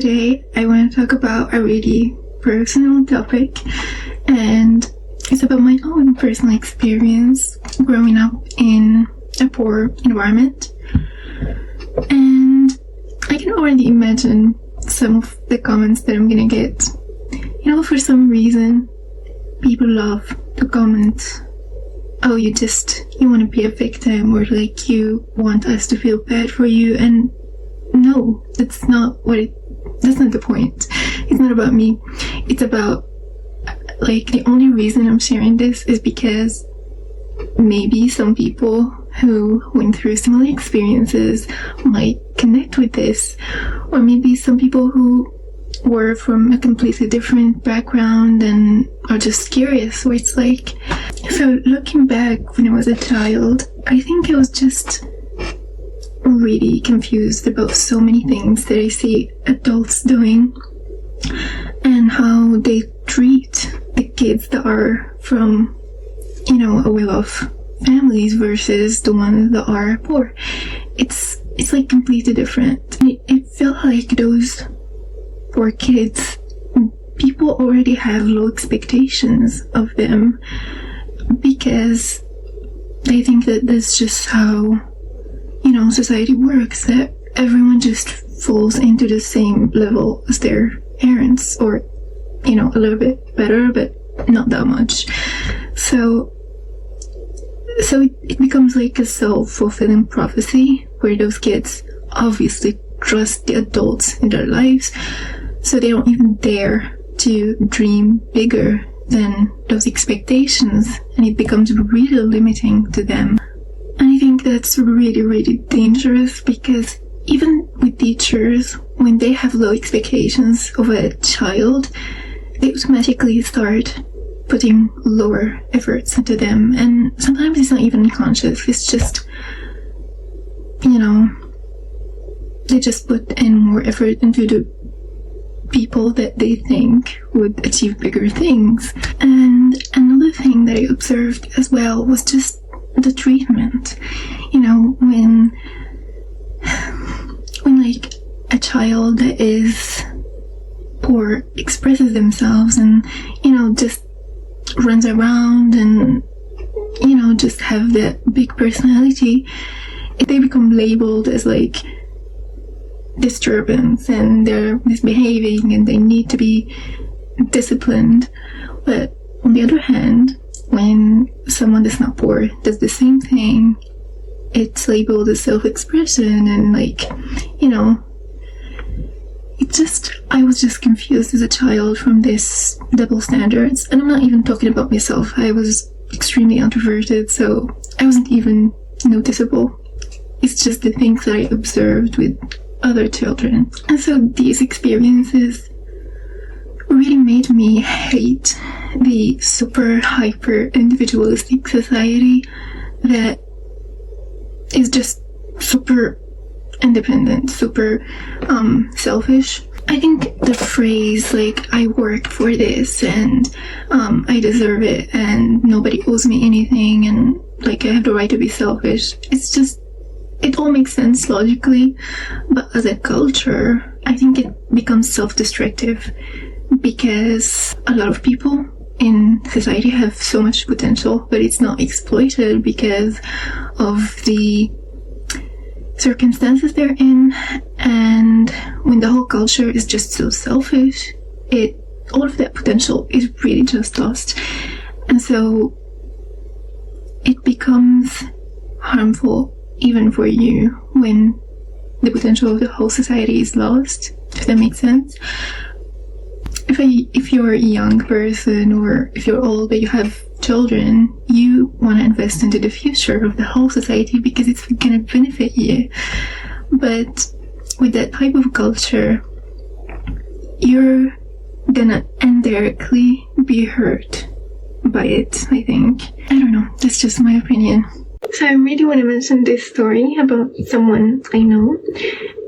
today I want to talk about a really personal topic, and it's about my own personal experience growing up in a poor environment. And I can already imagine some of the comments that I'm gonna get. For some reason, people love to comment, oh, you want to be a victim, or like you want us to feel bad for you. And no, that's not the point. It's not about me. It's about, like, the only reason I'm sharing this is because maybe some people who went through similar experiences might connect with this, or maybe some people who were from a completely different background and are just curious what it's like. So looking back when I was a child, I think I was just really confused about so many things that I see adults doing and how they treat the kids that are from, a well-off families versus the ones that are poor. It's like completely different. It felt like those poor kids, people already have low expectations of them because they think that that's just how society works, that everyone just falls into the same level as their parents, or a little bit better, but not that much. So it becomes like a self-fulfilling prophecy where those kids obviously trust the adults in their lives, so they don't even dare to dream bigger than those expectations, and it becomes really limiting to them. And I think that's really, really dangerous, because even with teachers, when they have low expectations of a child, they automatically start putting lower efforts into them. And sometimes it's not even conscious, it's just, they just put in more effort into the people that they think would achieve bigger things. And another thing that I observed as well was just the treatment. When like a child that is poor expresses themselves and just runs around and just have that big personality, they become labeled as like disturbance, and they're misbehaving and they need to be disciplined. But on the other hand, when someone that's not poor does the same thing, it's labeled as self-expression, and I was just confused as a child from this double standards. And I'm not even talking about myself. I was extremely introverted, so I wasn't even noticeable. It's just the things that I observed with other children. And so these experiences really made me hate the super hyper individualistic society that is just super independent, super selfish. I think the phrase like, I worked for this and I deserve it and nobody owes me anything and like I have the right to be selfish, it all makes sense logically, but as a culture, I think it becomes self-destructive, because a lot of people in society have so much potential, but it's not exploited because of the circumstances they're in. And when the whole culture is just so selfish, all of that potential is really just lost. And so it becomes harmful even for you when the potential of the whole society is lost, if that makes sense. If you're a young person, or if you're old but you have children, you want to invest into the future of the whole society because it's going to benefit you. But with that type of culture, you're gonna indirectly be hurt by it, I think. I don't know, that's just my opinion. So I really want to mention this story about someone I know.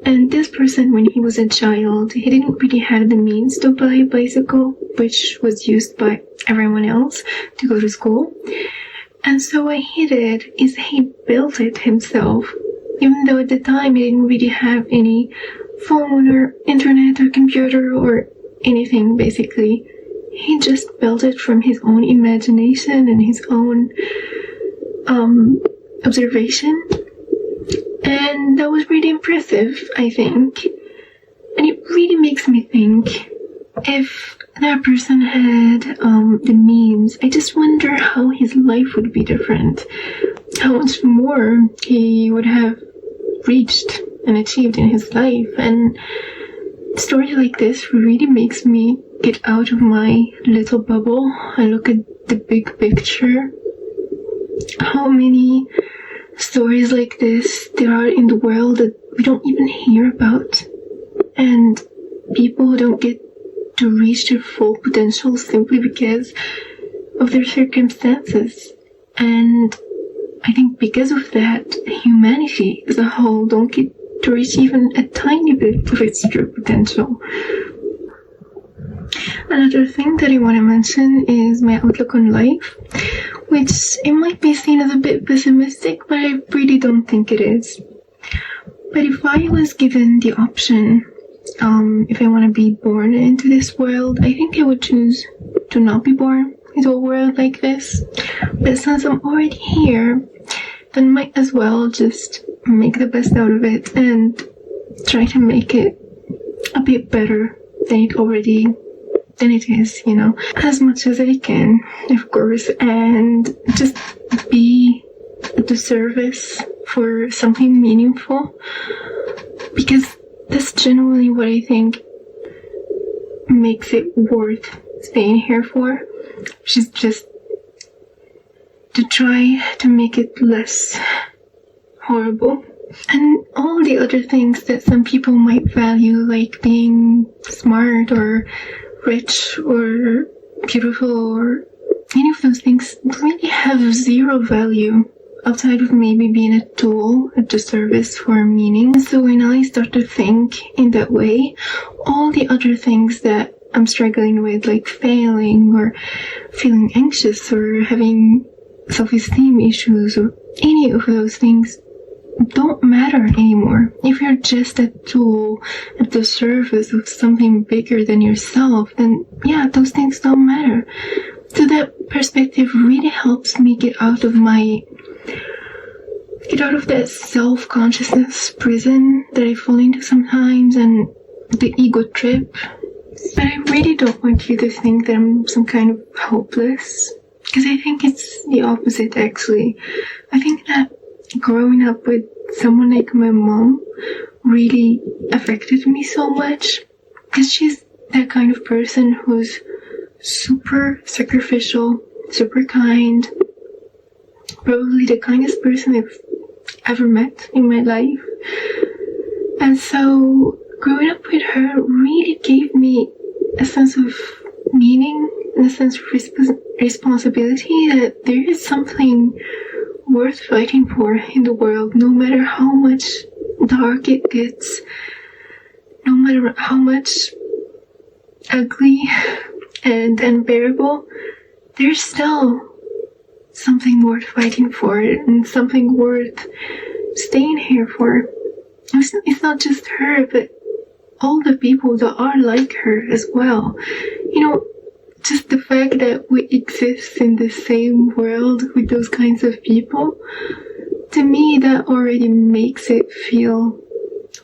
And this person, when he was a child, he didn't really have the means to buy a bicycle, which was used by everyone else to go to school. And so what he did is he built it himself, even though at the time he didn't really have any phone or internet or computer or anything, basically. He just built it from his own imagination and his own observation. And that was really impressive, I think. And it really makes me think, if that person had the means, I just wonder how his life would be different. How much more he would have reached and achieved in his life. And stories like this really makes me get out of my little bubble and look at the big picture. How many stories like this there are in the world that we don't even hear about, and people don't get to reach their full potential simply because of their circumstances. And I think because of that, humanity as a whole don't get to reach even a tiny bit of its true potential. Another thing that I want to mention is my outlook on life, which it might be seen as a bit pessimistic, but I really don't think it is. But if I was given the option, if I want to be born into this world, I think I would choose to not be born into a world like this. But since I'm already here, then might as well just make the best out of it and try to make it a bit better than it is, as much as I can, of course, and just be at the service for something meaningful, because that's genuinely what I think makes it worth staying here for, which is just to try to make it less horrible. And all the other things that some people might value, like being smart or rich or beautiful or any of those things, really have zero value outside of maybe being a tool at the service for meaning. So when I start to think in that way, all the other things that I'm struggling with, like failing or feeling anxious or having self-esteem issues or any of those things, don't matter anymore. If you're just a tool at the service of something bigger than yourself, then yeah, those things don't matter. So that perspective really helps me get out of that self-consciousness prison that I fall into sometimes, and the ego trip. But I really don't want you to think that I'm some kind of hopeless, because I think it's the opposite, actually. I think that growing up with someone like my mom really affected me so much, because she's that kind of person who's super sacrificial, super kind, probably the kindest person I've ever met in my life. And so growing up with her really gave me a sense of meaning and a sense of responsibility, that there is something worth fighting for in the world, no matter how much dark it gets, no matter how much ugly and unbearable, there's still something worth fighting for and something worth staying here for. It's not just her, but all the people that are like her as well. Just the fact that we exist in the same world with those kinds of people, to me, that already makes it feel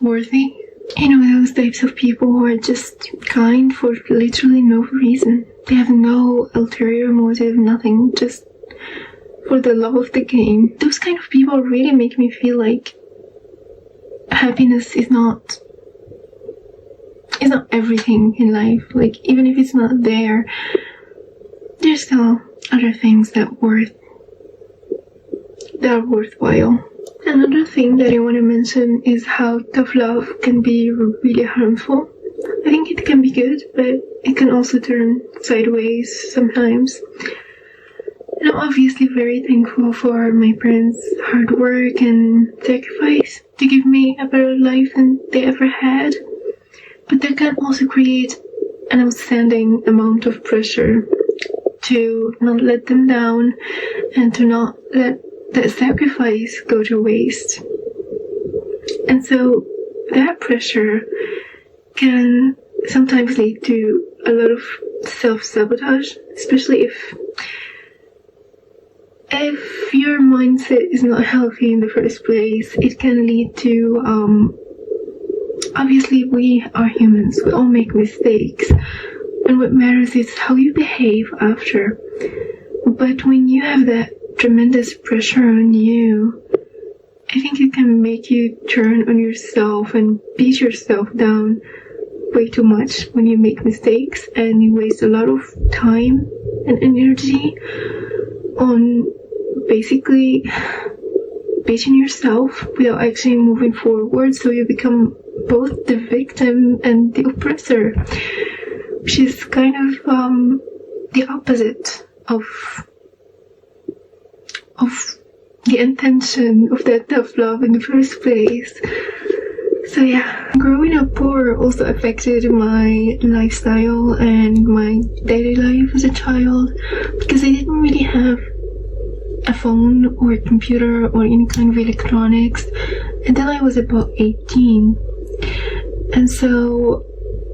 worthy. Those types of people who are just kind for literally no reason. They have no ulterior motive, nothing, just for the love of the game. Those kind of people really make me feel like happiness is not everything in life. Like, even if it's not there, there's still other things that are worthwhile. Another thing that I want to mention is how tough love can be really harmful. I think it can be good, but it can also turn sideways sometimes. And I'm obviously very thankful for my parents' hard work and sacrifice to give me a better life than they ever had. But that can also create an outstanding amount of pressure to not let them down and to not let that sacrifice go to waste. And so that pressure can sometimes lead to a lot of self-sabotage, especially if your mindset is not healthy in the first place. It can lead to obviously we are humans, we all make mistakes, and what matters is how you behave after. But when you have that tremendous pressure on you, I think it can make you turn on yourself and beat yourself down way too much when you make mistakes, and you waste a lot of time and energy on basically beating yourself without actually moving forward. So you become both the victim and the oppressor, which is kind of the opposite of the intention of that tough-love in the first place. So yeah, growing up poor also affected my lifestyle and my daily life as a child, because I didn't really have a phone or a computer or any kind of electronics until I was about 18. And so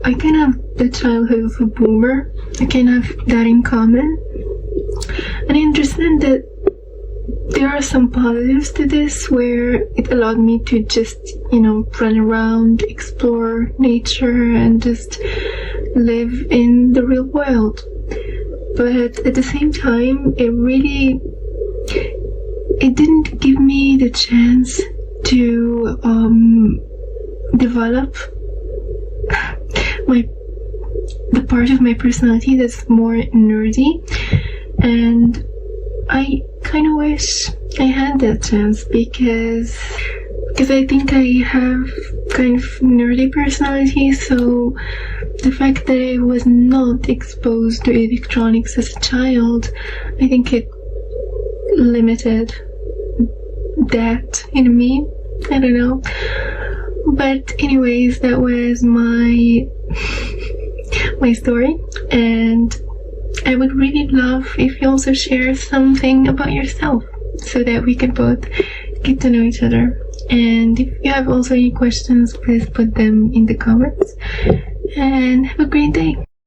I kind of have the childhood of a boomer. I kind of have that in common. And I understand that there are some positives to this, where it allowed me to just, run around, explore nature, and just live in the real world. But at the same time, it didn't give me the chance to develop the part of my personality that's more nerdy, and I kind of wish I had that chance, because I think I have kind of nerdy personality. So the fact that I was not exposed to electronics as a child, I think it limited that in me. I don't know. But anyways, that was my story, and I would really love if you also share something about yourself, so that we can both get to know each other. And if you have also any questions, please put them in the comments, and have a great day.